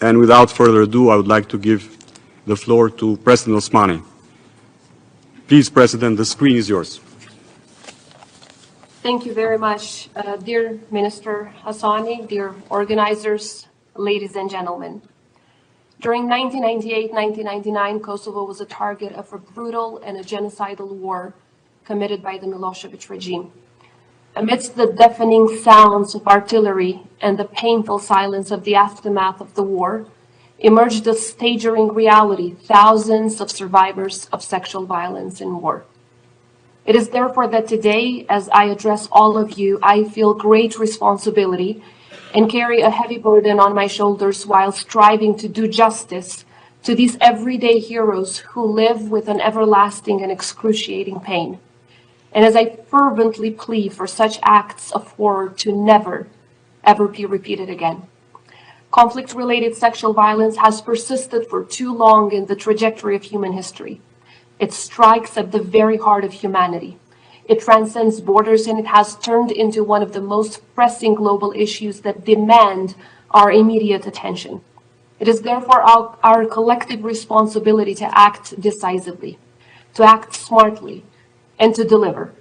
And without further ado, I would like to give the floor to President Osmani. Please, President, the screen is yours. Thank you very much, dear Minister Hassani, dear organizers, ladies and gentlemen. During 1998-1999, Kosovo was a target of a brutal and a genocidal war committed by the Milosevic regime. Amidst the deafening sounds of artillery and the painful silence of the aftermath of the war, emerged a staggering reality: thousands of survivors of sexual violence in war. It is therefore that today, as I address all of you, I feel great responsibility and carry a heavy burden on my shoulders while striving to do justice to these everyday heroes who live with an everlasting and excruciating pain. And as I fervently plead for such acts of horror to never, ever be repeated again. Conflict-related sexual violence has persisted for too long in the trajectory of human history. It strikes at the very heart of humanity. It transcends borders, and it has turned into one of the most pressing global issues that demand our immediate attention. It is therefore our collective responsibility to act decisively, to act smartly, and to deliver.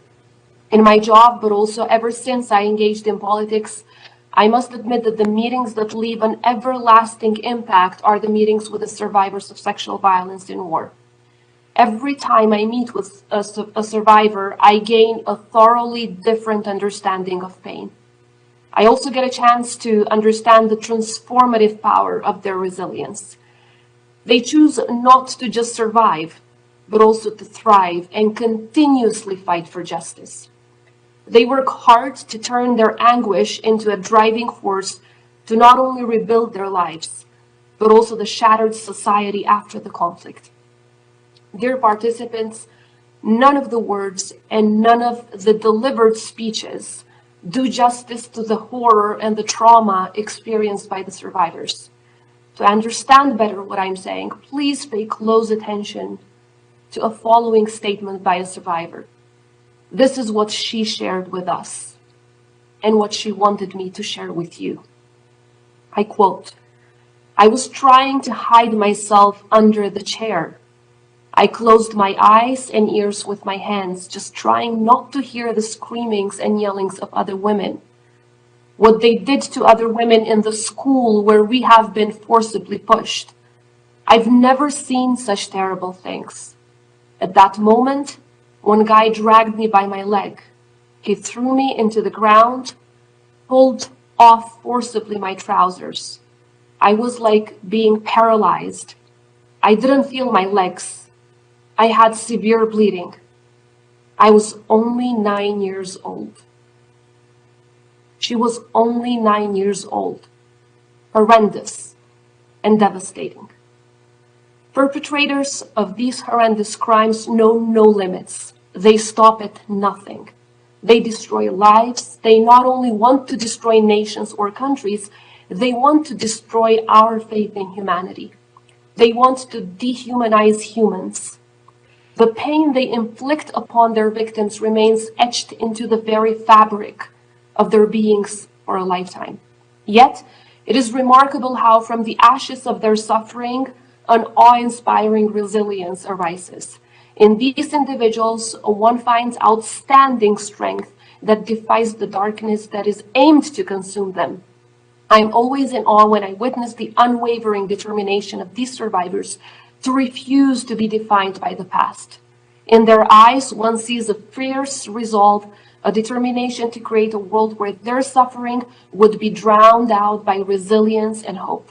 In my job, but also ever since I engaged in politics, I must admit that the meetings that leave an everlasting impact are the meetings with the survivors of sexual violence in war. Every time I meet with a survivor, I gain a thoroughly different understanding of pain. I also get a chance to understand the transformative power of their resilience. They choose not to just survive, but also to thrive and continuously fight for justice. They work hard to turn their anguish into a driving force to not only rebuild their lives, but also the shattered society after the conflict. Dear participants, none of the words and none of the delivered speeches do justice to the horror and the trauma experienced by the survivors. To understand better what I'm saying, please pay close attention to a following statement by a survivor. This is what she shared with us and what she wanted me to share with you. I quote, "I was trying to hide myself under the chair. I closed my eyes and ears with my hands, just trying not to hear the screamings and yellings of other women. What they did to other women in the school where we have been forcibly pushed. I've never seen such terrible things. At that moment, one guy dragged me by my leg. He threw me into the ground, pulled off forcibly my trousers. I was like being paralyzed. I didn't feel my legs. I had severe bleeding. I was only 9 years old." She was only 9 years old. Horrendous and devastating. Perpetrators of these horrendous crimes know no limits. They stop at nothing. They destroy lives. They not only want to destroy nations or countries, they want to destroy our faith in humanity. They want to dehumanize humans. The pain they inflict upon their victims remains etched into the very fabric of their beings for a lifetime. Yet, it is remarkable how from the ashes of their suffering, an awe-inspiring resilience arises. In these individuals, one finds outstanding strength that defies the darkness that is aimed to consume them. I am always in awe when I witness the unwavering determination of these survivors to refuse to be defined by the past. In their eyes, one sees a fierce resolve, a determination to create a world where their suffering would be drowned out by resilience and hope.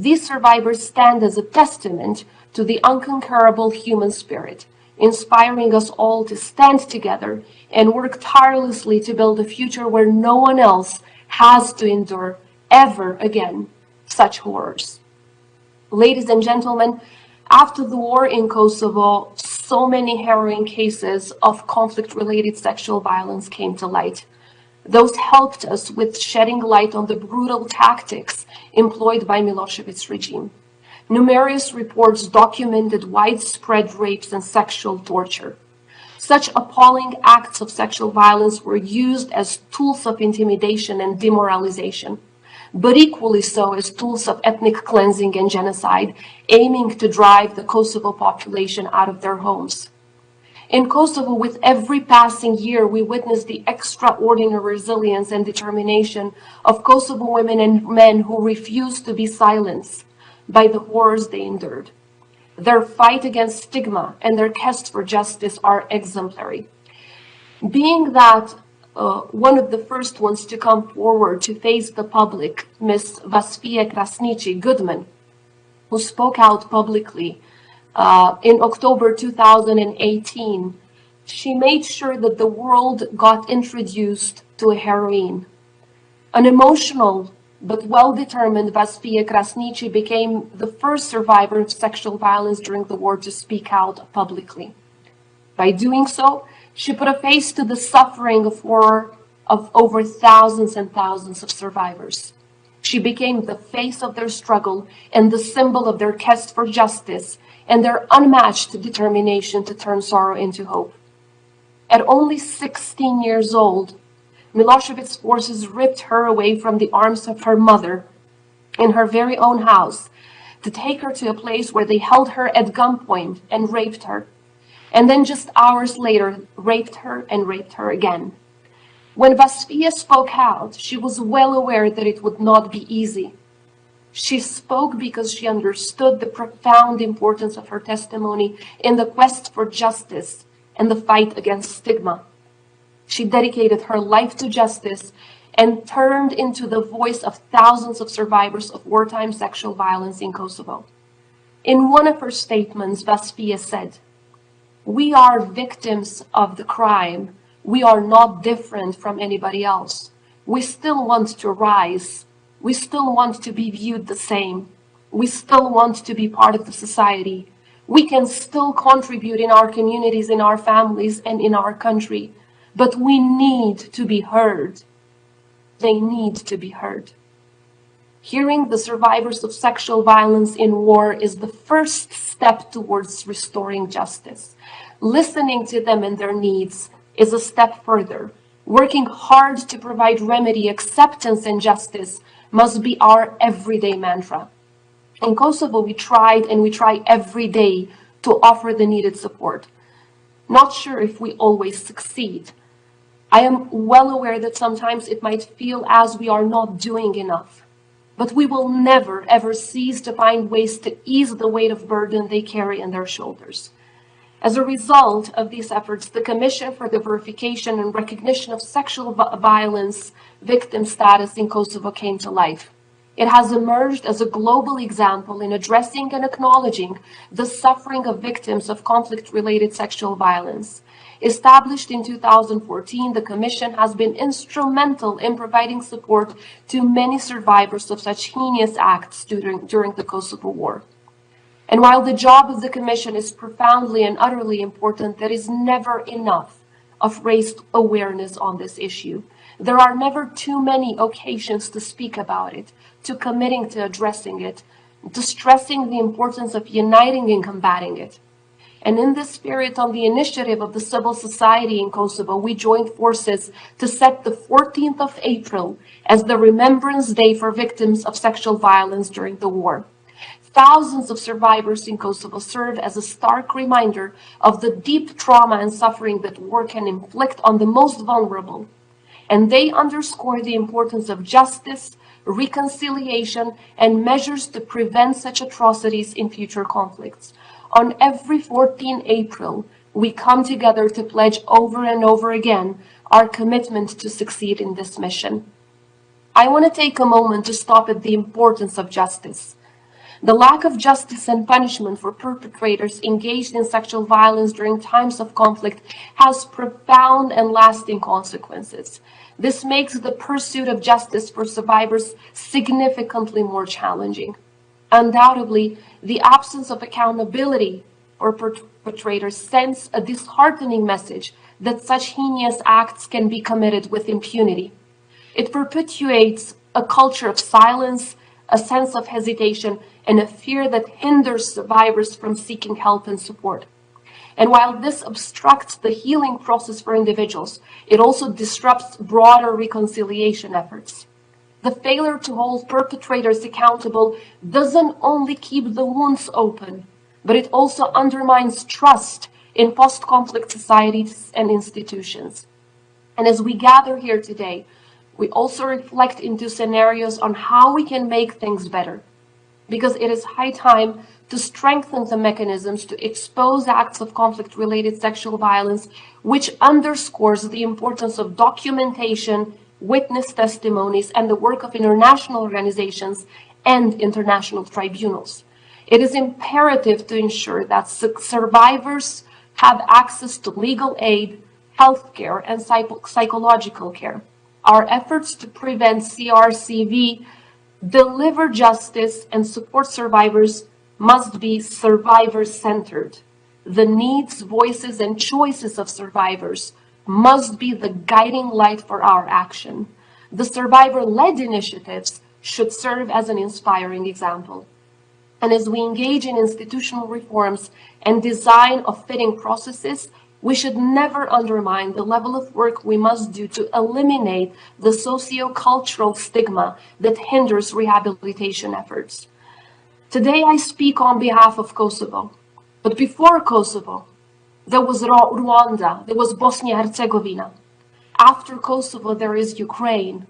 These survivors stand as a testament to the unconquerable human spirit, inspiring us all to stand together and work tirelessly to build a future where no one else has to endure ever again such horrors. Ladies and gentlemen, after the war in Kosovo, so many harrowing cases of conflict-related sexual violence came to light. Those helped us with shedding light on the brutal tactics employed by Milosevic's regime. Numerous reports documented widespread rapes and sexual torture. Such appalling acts of sexual violence were used as tools of intimidation and demoralization. but equally so as tools of ethnic cleansing and genocide, aiming to drive the Kosovo population out of their homes. In Kosovo, with every passing year, we witness the extraordinary resilience and determination of Kosovo women and men who refuse to be silenced by the horrors they endured. Their fight against stigma and their quest for justice are exemplary. Being that one of the first ones to come forward to face the public, Ms. Vjosa Osmanit, who spoke out publicly in October 2018, she made sure that the world got introduced to a heroine. An emotional but well-determined Vjosa Osmanit became the first survivor of sexual violence during the war to speak out publicly. By doing so, she put a face to the suffering of horror of over thousands and thousands of survivors. She became the face of their struggle and the symbol of their quest for justice and their unmatched determination to turn sorrow into hope. At only 16 years old, Milosevic's forces ripped her away from the arms of her mother in her very own house to take her to a place where they held her at gunpoint and raped her. And then just hours later, raped her and raped her again. When Vjosa spoke out, she was well aware that it would not be easy. She spoke because she understood the profound importance of her testimony in the quest for justice and the fight against stigma. She dedicated her life to justice and turned into the voice of thousands of survivors of wartime sexual violence in Kosovo. In one of her statements, Vjosa said, "We are victims of the crime. We are not different from anybody else. We still want to rise. We still want to be viewed the same. We still want to be part of the society. We can still contribute in our communities, in our families, and in our country. But we need to be heard. They need to be heard." Hearing the survivors of sexual violence in war is the first step towards restoring justice. Listening to them and their needs is a step further. Working hard to provide remedy, acceptance, and justice must be our everyday mantra. In Kosovo, we tried and we try every day to offer the needed support. Not sure if we always succeed. I am well aware that sometimes it might feel as we are not doing enough. But we will never, ever cease to find ways to ease the weight of burden they carry on their shoulders. As a result of these efforts, the Commission for the Verification and Recognition of Sexual Violence Victim Status in Kosovo came to life. It has emerged as a global example in addressing and acknowledging the suffering of victims of conflict-related sexual violence. Established in 2014, the Commission has been instrumental in providing support to many survivors of such heinous acts during the Kosovo War. And while the job of the Commission is profoundly and utterly important, there is never enough of raised awareness on this issue. There are never too many occasions to speak about it, to committing to addressing it, to stressing the importance of uniting in combating it. And in this spirit, on the initiative of the civil society in Kosovo, we joined forces to set the 14th of April as the Remembrance Day for victims of sexual violence during the war. Thousands of survivors in Kosovo serve as a stark reminder of the deep trauma and suffering that war can inflict on the most vulnerable. And they underscore the importance of justice, reconciliation, and measures to prevent such atrocities in future conflicts. On every 14 April, we come together to pledge over and over again our commitment to succeed in this mission. I want to take a moment to stop at the importance of justice. The lack of justice and punishment for perpetrators engaged in sexual violence during times of conflict has profound and lasting consequences. This makes the pursuit of justice for survivors significantly more challenging. Undoubtedly, the absence of accountability for perpetrators sends a disheartening message that such heinous acts can be committed with impunity. It perpetuates a culture of silence, a sense of hesitation, and a fear that hinders survivors from seeking help and support. And while this obstructs the healing process for individuals, it also disrupts broader reconciliation efforts. The failure to hold perpetrators accountable doesn't only keep the wounds open, but it also undermines trust in post-conflict societies and institutions. And as we gather here today, we also reflect into scenarios on how we can make things better, because it is high time to strengthen the mechanisms to expose acts of conflict-related sexual violence, which underscores the importance of documentation, witness testimonies, and the work of international organizations and international tribunals. It is imperative to ensure that survivors have access to legal aid, healthcare, and psychological care. Our efforts to prevent CRCV, deliver justice, and support survivors must be survivor-centered. The needs, voices, and choices of survivors must be the guiding light for our action. The survivor-led initiatives should serve as an inspiring example. And as we engage in institutional reforms and design of fitting processes, we should never undermine the level of work we must do to eliminate the socio-cultural stigma that hinders rehabilitation efforts. Today I speak on behalf of Kosovo, but before Kosovo, there was Rwanda, there was Bosnia-Herzegovina. After Kosovo, there is Ukraine.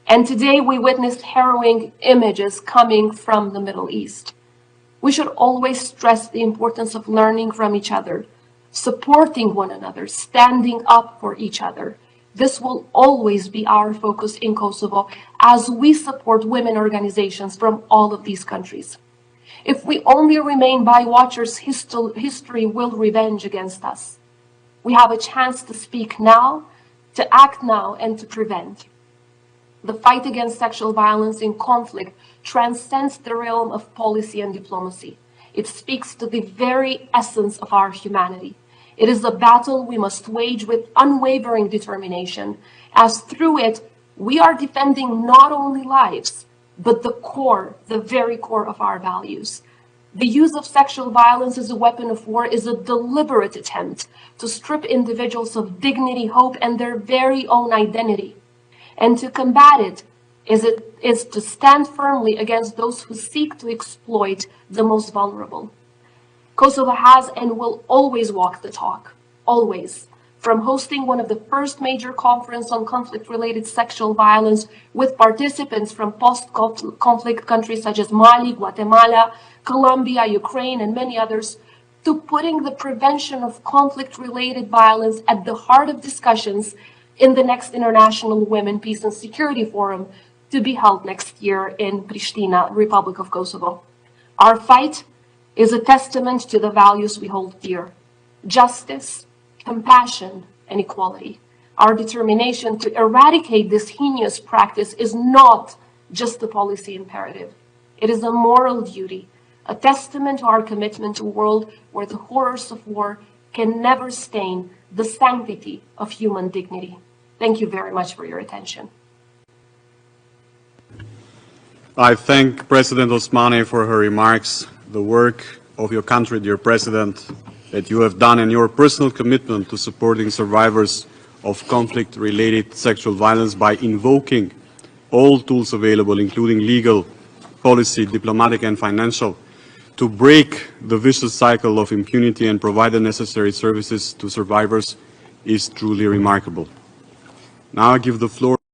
And today we witnessed harrowing images coming from the Middle East. We should always stress the importance of learning from each other, supporting one another, standing up for each other. This will always be our focus in Kosovo as we support women organizations from all of these countries. If we only remain bywatchers, history will revenge against us. We have a chance to speak now, to act now, and to prevent. The fight against sexual violence in conflict transcends the realm of policy and diplomacy. It speaks to the very essence of our humanity. It is a battle we must wage with unwavering determination, as through it, we are defending not only lives, but the core, the very core of our values. The use of sexual violence as a weapon of war is a deliberate attempt to strip individuals of dignity, hope, and their very own identity. And to combat it is to stand firmly against those who seek to exploit the most vulnerable. Kosovo has and will always walk the talk, always. From hosting one of the first major conferences on conflict-related sexual violence with participants from post-conflict countries such as Mali, Guatemala, Colombia, Ukraine, and many others, to putting the prevention of conflict-related violence at the heart of discussions in the next International Women, Peace and Security Forum to be held next year in Pristina, Republic of Kosovo. Our fight is a testament to the values we hold dear: justice, compassion, and equality. Our determination to eradicate this heinous practice is not just a policy imperative. It is a moral duty, a testament to our commitment to a world where the horrors of war can never stain the sanctity of human dignity. Thank you very much for your attention. I thank President Osmani for her remarks. The work of your country, dear President, that you have done and your personal commitment to supporting survivors of conflict-related sexual violence by invoking all tools available, including legal, policy, diplomatic, and financial, to break the vicious cycle of impunity and provide the necessary services to survivors is truly remarkable. Now I give the floor